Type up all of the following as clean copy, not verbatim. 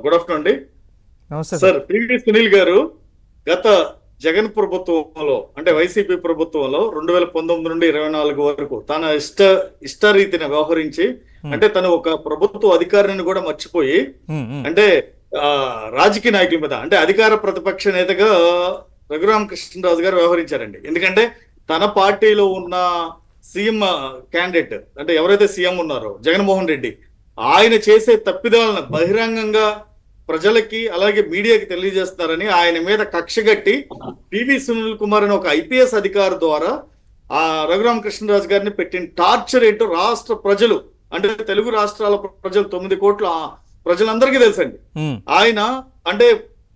Good afternoon అండి. నమస్తే sir. Sir PV Sunil గారు గత జగన్ ప్రభుత్వంలో అంటే వైసీపీ ప్రభుత్వంలో 2019 నుండి 24 వరకు తన ఇష్టరీతిన వ్యవహరించి ఉమ్, అంటే తను ఒక ప్రభుత్వ అధికారిని కూడా మర్చిపోయి ఉమ్, ఉమ్, అంటే ఆ, రాజకీయ నాయకుల మీద అంటే అధికార ప్రతిపక్ష నేతగా రఘురామకృష్ణరాజు గారు వ్యవహరించారండి. ఎందుకంటే తన పార్టీలో ఉన్న సీఎం క్యాండిడేట్ అంటే ఎవరైతే సీఎం ఉన్నారో జగన్మోహన్ రెడ్డి ఆయన చేసే తప్పిదాలను బహిరంగంగా ప్రజలకి అలాగే మీడియాకి తెలియజేస్తున్నారని ఆయన మీద కక్షగట్టి పివి సునీల్ కుమార్ అని ఒక ఐపీఎస్ అధికారి ద్వారా ఆ రఘురామకృష్ణరాజు గారిని పెట్టిన టార్చర్ ఏంటో రాష్ట్ర ప్రజలు అంటే తెలుగు రాష్ట్రాల ప్రజలు 9 కోట్ల ప్రజలందరికీ తెలుసండి. ఉమ్, ఆయన అంటే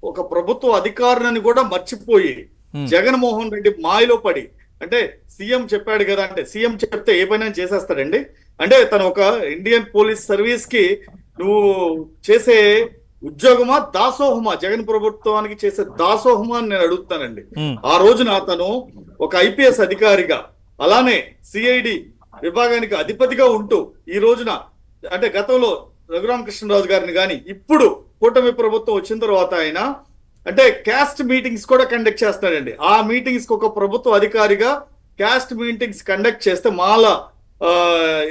ఒక ప్రభుత్వ అధికారులను కూడా మర్చిపోయి ఉమ్, జగన్మోహన్ రెడ్డి మాయలో పడి అంటే సీఎం చెప్పాడు కదా అంటే సీఎం చెప్తే ఏ పైన చేసేస్తాడండి. అంటే తను ఒక ఇండియన్ పోలీస్ సర్వీస్ కి నువ్వు చేసే ఉద్యోగమా దాసోహమా జగన్ ప్రభుత్వానికి చేసే దాసోహమా అని నేను అడుగుతానండి. ఉమ్, ఆ రోజున అతను ఒక ఐపీఎస్ అధికారిగా అలానే సిఐడి విభాగానికి అధిపతిగా ఉంటూ ఈ రోజున అంటే గతంలో రఘురామకృష్ణరాజు గారిని కానీ ఇప్పుడు కూటమి ప్రభుత్వం వచ్చిన తర్వాత ఆయన అంటే క్యాస్ట్ మీటింగ్స్ కూడా కండక్ట్ చేస్తున్నాడండి. ఆ మీటింగ్స్ కి ఒక ప్రభుత్వ అధికారిగా క్యాస్ట్ మీటింగ్స్ కండక్ట్ చేస్తే మాల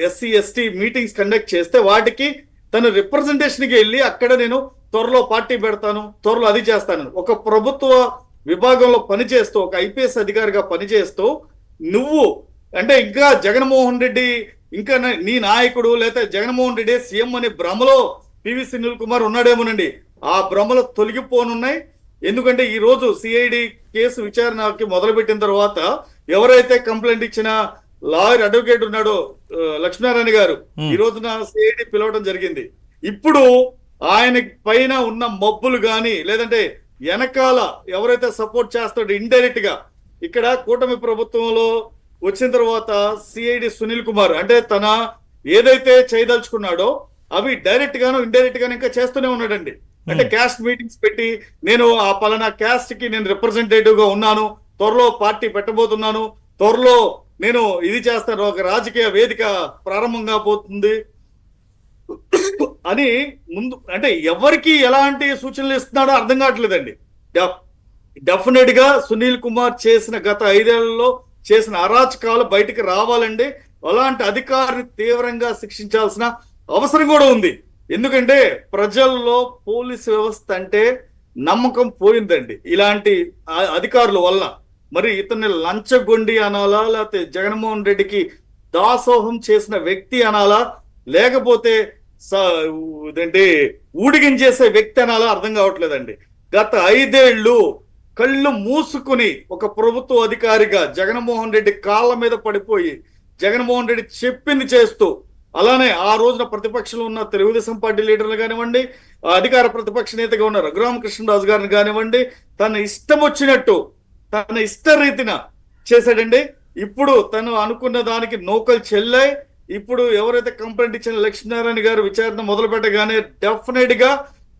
ఎస్సీ ఎస్టీ మీటింగ్స్ కండక్ట్ చేస్తే వాటికి తను రిప్రజెంటేషన్ కి వెళ్ళి అక్కడ నేను త్వరలో పార్టీ పెడతాను త్వరలో అది చేస్తాను ఒక ప్రభుత్వ విభాగంలో పనిచేస్తూ ఒక ఐపీఎస్ అధికారిగా పనిచేస్తూ నువ్వు అంటే ఇంకా జగన్మోహన్ రెడ్డి ఇంకా నీ నాయకుడు లేదా జగన్మోహన్ రెడ్డి సీఎం అనే భ్రమలో పివి సునీల్ కుమార్ ఉన్నాడేమోనండి. ఆ భ్రమలు తొలగిపోనున్నాయి. ఎందుకంటే ఈ రోజు సిఐడి కేసు విచారణకి మొదలుపెట్టిన తర్వాత ఎవరైతే కంప్లైంట్ ఇచ్చిన లాయర్ అడ్వకేట్ ఉన్నాడో లక్ష్మీనారాయణ గారు ఈ రోజున సిఐడి పిలవడం జరిగింది. ఇప్పుడు ఆయన పైన ఉన్న మబ్బులు గాని లేదంటే వెనకాల ఎవరైతే సపోర్ట్ చేస్తాడో ఇండైరెక్ట్ గా ఇక్కడ కూటమి ప్రభుత్వంలో వచ్చిన తర్వాత సిఐడి సునీల్ కుమార్ అంటే తన ఏదైతే చేయదలుచుకున్నాడో అవి డైరెక్ట్ గాను ఇండైరెక్ట్ గాను ఇంకా చేస్తూనే ఉన్నాడండి. అంటే క్యాస్ట్ మీటింగ్స్ పెట్టి నేను ఆ పలానా క్యాస్ట్ కి నేను రిప్రజెంటేటివ్ గా ఉన్నాను, త్వరలో పార్టీ పెట్టబోతున్నాను, త్వరలో నేను ఇది చేస్తాను, ఒక రాజకీయ వేదిక ప్రారంభంగా పోతుంది అని ముందు అంటే ఎవరికి ఎలాంటి సూచనలు ఇస్తున్నాడో అర్థం కావట్లేదండి. డెఫినెట్ గా సునీల్ కుమార్ చేసిన గత 5 ఏళ్లలో చేసిన అరాచకాలు బయటికి రావాలండి. అలాంటి అధికారిని తీవ్రంగా శిక్షించాల్సిన అవసరం కూడా ఉంది. ఎందుకంటే ప్రజల్లో పోలీసు వ్యవస్థ అంటే నమ్మకం పోయిందండి ఇలాంటి అధికారుల వల్ల. మరి ఇతన్ని లంచగొండి అనాలా లేకపోతే జగన్మోహన్ రెడ్డికి దాసోహం చేసిన వ్యక్తి అనాలా లేకపోతే ఇదేంటి ఊడిగించేసే వ్యక్తి అనాలా అర్థం కావట్లేదండి. గత 5 ఏళ్ళు కళ్ళు మూసుకుని ఒక ప్రభుత్వ అధికారిగా జగన్మోహన్ రెడ్డి కాళ్ళ మీద పడిపోయి జగన్మోహన్ రెడ్డి చెప్పింది చేస్తూ అలానే ఆ రోజున ప్రతిపక్షంలో ఉన్న తెలుగుదేశం పార్టీ లీడర్లు కానివ్వండి అధికార ప్రతిపక్ష నేతగా ఉన్న రఘురామకృష్ణరాజు గారిని కానివ్వండి తన ఇష్టం వచ్చినట్టు తన ఇష్టరీతిన చేశాడండి. ఇప్పుడు తను అనుకున్న దానికి నౌకలు చెల్లాయి. ఇప్పుడు ఎవరైతే కంప్లైంట్ ఇచ్చిన లక్ష్మీనారాయణ గారు విచారణ మొదలు పెట్టగానే డెఫినెట్ గా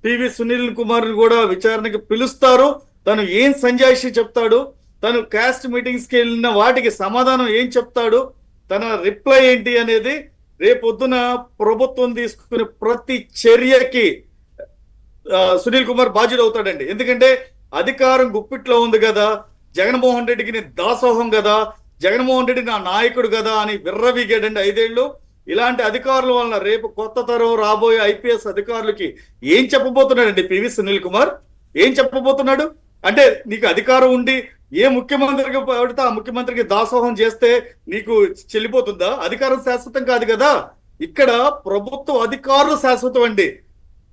పివి సునీల్ కుమార్ కూడా విచారణకి పిలుస్తారు. తను ఏం సంజాయిషి చెప్తాడు, తను క్యాస్ట్ మీటింగ్స్ కి వెళ్ళిన వాటికి సమాధానం ఏం చెప్తాడు, తన రిప్లై ఏంటి అనేది రేపొద్దున ప్రభుత్వం తీసుకునే ప్రతి చర్యకి సునీల్ కుమార్ బాధ్యుడు అవుతాడండి. ఎందుకంటే అధికారం గుప్పిట్లో ఉంది కదా, జగన్మోహన్ రెడ్డికి నేను దాసోహం కదా, జగన్మోహన్ రెడ్డి నా నాయకుడు కదా అని విర్రవీగాడండి 5 ఏళ్ళు. ఇలాంటి అధికారుల వలన రేపు కొత్త తరం రాబోయే ఐపీఎస్ అధికారులకి ఏం చెప్పబోతున్నాడండి పివి సునీల్ కుమార్? ఏం చెప్పబోతున్నాడు అంటే నీకు అధికారం ఉండి ఏ ముఖ్యమంత్రికి పడితే ఆ ముఖ్యమంత్రికి దాసోహం చేస్తే నీకు చెల్లిపోతుందా? అధికారం శాశ్వతం కాదు కదా. ఇక్కడ ప్రభుత్వ అధికారులు శాశ్వతం అండి.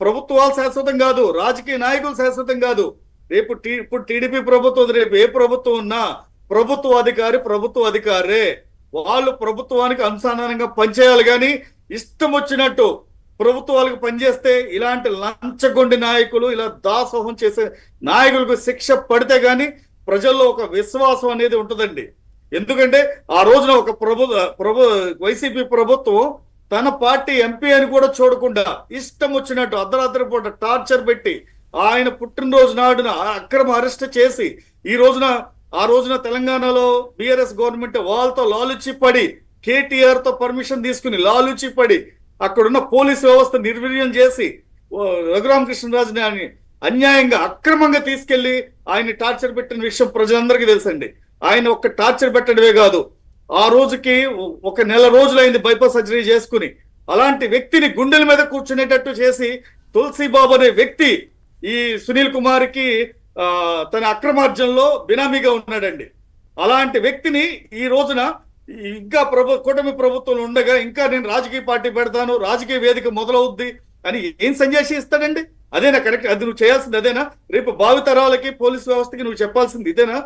ప్రభుత్వాలు శాశ్వతం కాదు, రాజకీయ నాయకులు శాశ్వతం కాదు. రేపు ఇప్పుడు టీడీపీ ప్రభుత్వం రేపు ఏ ప్రభుత్వం ఉన్నా ప్రభుత్వ అధికారే. వాళ్ళు ప్రభుత్వానికి అనుసంధానంగా పనిచేయాలి కానీ ఇష్టం వచ్చినట్టు ప్రభుత్వాలకు పనిచేస్తే ఇలాంటి లంచగొండి నాయకులు ఇలా దాసోహం చేసే నాయకులకు శిక్ష పడితే గాని ప్రజల్లో ఒక విశ్వాసం అనేది ఉంటుందండి. ఎందుకంటే ఆ రోజున ఒక వైసీపీ ప్రభుత్వం తన పార్టీ ఎంపీ అని కూడా చూడకుండా ఇష్టం వచ్చినట్టు అర్ధరాత్రి పూట టార్చర్ పెట్టి ఆయన పుట్టినరోజు నాడున అక్రమ అరెస్ట్ చేసి ఆ రోజున తెలంగాణలో బిఆర్ఎస్ గవర్నమెంట్ వాళ్ళతో లాలుచి పడి కేటీఆర్ తో పర్మిషన్ తీసుకుని లాలుచి పడి అక్కడున్న పోలీస్ వ్యవస్థ నిర్వీర్యం చేసి రఘురామకృష్ణరాజుని ఆయన అన్యాయంగా అక్రమంగా తీసుకెళ్లి ఆయన టార్చర్ పెట్టిన విషయం ప్రజలందరికీ తెలుసండి. ఆయన ఒక్క టార్చర్ పెట్టడమే కాదు, ఆ రోజుకి ఒక నెల రోజులైంది బైపాస్ సర్జరీ చేసుకుని. అలాంటి వ్యక్తిని గుండెల మీద కూర్చునేటట్టు చేసి తులసి బాబు అనే వ్యక్తి ఈ సునీల్ కుమార్కి తన అక్రమార్జనలో బినామీగా ఉన్నాడండి. అలాంటి వ్యక్తిని ఈ రోజున ఇంకా కూటమి ప్రభుత్వం ఉండగా ఇంకా నేను రాజకీయ పార్టీ పెడతాను, రాజకీయ వేదిక మొదలవుద్ది అని ఏం సంజాషి ఇస్తాడండి? అదేనా కరెక్ట్? అది నువ్వు చేయాల్సింది అదేనా? రేపు భావితరాలకి పోలీసు వ్యవస్థకి నువ్వు చెప్పాల్సింది ఇదేనా?